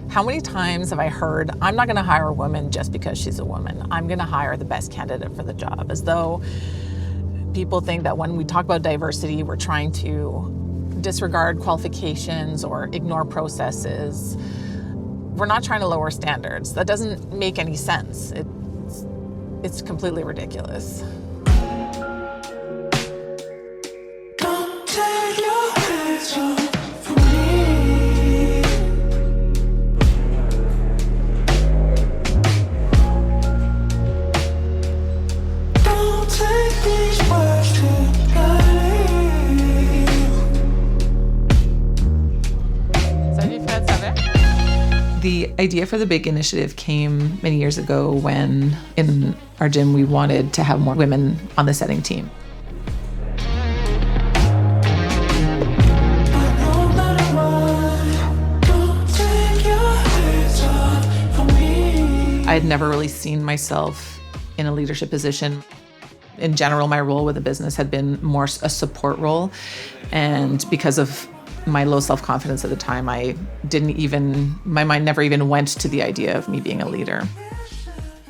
How many times have I heard, I'm not gonna hire a woman just because she's a woman. I'm gonna hire the best candidate for the job, as though people think that when we talk about diversity, we're trying to disregard qualifications or ignore processes. We're not trying to lower standards. That doesn't make any sense. It's completely ridiculous. Don't take your hands off from me. Don't take these words too lightly. Salut Fred, ça va? The idea for the B.I.G Initiative came many years ago when in our gym we wanted to have more women on the setting team. I had never really seen myself in a leadership position. In general, my role with the business had been more a support role, and because of my low self-confidence at the time, my mind never even went to the idea of me being a leader.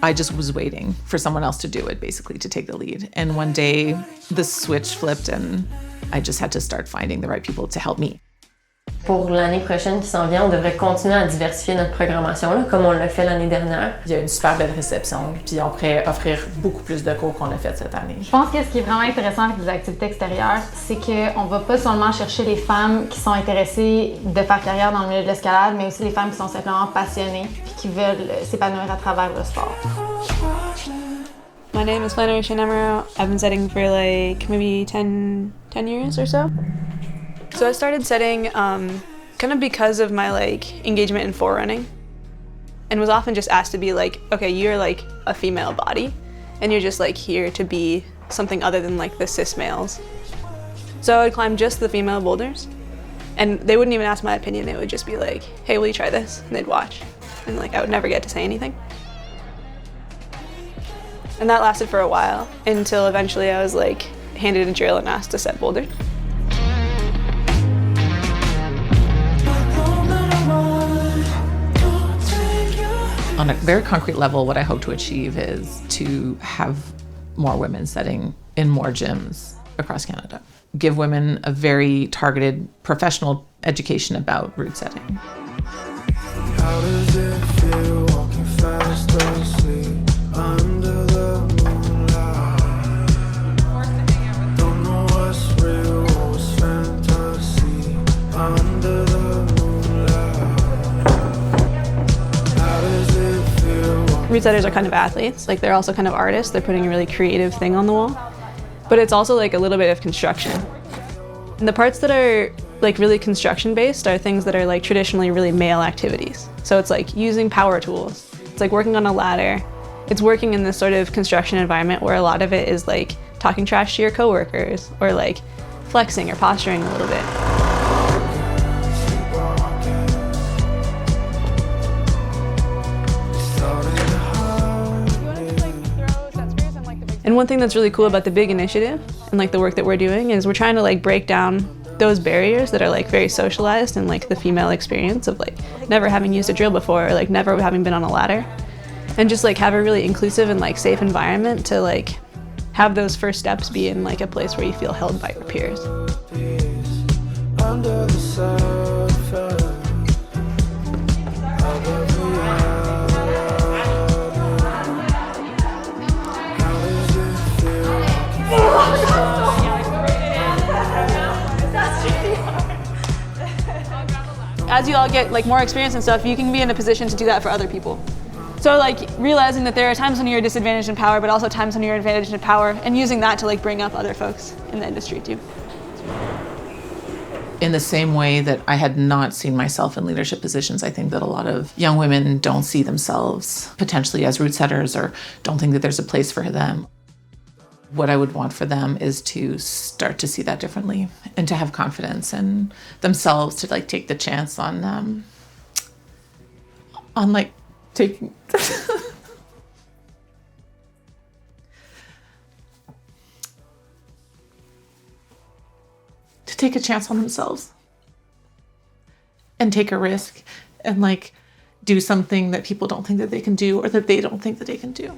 I just was waiting for someone else to do it, basically, to take the lead. And one day, the switch flipped and I just had to start finding the right people to help me. Pour l'année prochaine qui s'en vient, on devrait continuer à diversifier notre programmation, là, comme on l'a fait l'année dernière. Il y a une super belle réception, puis on pourrait offrir beaucoup plus de cours qu'on a fait cette année. Je pense que ce qui est vraiment intéressant avec les activités extérieures, c'est qu'on va pas seulement chercher les femmes qui sont intéressées de faire carrière dans le milieu de l'escalade, mais aussi les femmes qui sont simplement passionnées puis qui veulent s'épanouir à travers le sport. My name is Flannery Shay-Nemirow. I've been setting for like maybe 10 years or so. So I started setting kind of because of my like engagement in forerunning, and was often just asked to be like, okay, you're like a female body and you're just like here to be something other than like the cis males. So I would climb just the female boulders and they wouldn't even ask my opinion. They would just be like, hey, will you try this? And they'd watch, and like I would never get to say anything. And that lasted for a while until eventually I was like handed a drill and asked to set boulders. On a very concrete level, what I hope to achieve is to have more women setting in more gyms across Canada. Give women a very targeted professional education about route setting. How does it feel walking fast asleep under the moonlight? Don't know what's real, what's fantasy under the Route setters are kind of athletes, like they're also kind of artists. They're putting a really creative thing on the wall. But it's also like a little bit of construction. And the parts that are like really construction based are things that are like traditionally really male activities. So it's like using power tools. It's like working on a ladder. It's working in this sort of construction environment where a lot of it is like talking trash to your coworkers or like flexing or posturing a little bit. And one thing that's really cool about the B.I.G Initiative and like the work that we're doing is we're trying to like break down those barriers that are like very socialized in like the female experience of like never having used a drill before or like never having been on a ladder, and just like have a really inclusive and like safe environment to like have those first steps be in like a place where you feel held by your peers. Under the surface. As you all get like more experience and stuff, you can be in a position to do that for other people. So like realizing that there are times when you're disadvantaged in power, but also times when you're advantaged in power, and using that to like bring up other folks in the industry too. In the same way that I had not seen myself in leadership positions, I think that a lot of young women don't see themselves potentially as route setters or don't think that there's a place for them. What I would want for them is to start to see that differently and to have confidence in themselves, to like take the chance on like taking to take a chance on themselves and take a risk and like do something that people don't think that they can do or that they don't think that they can do.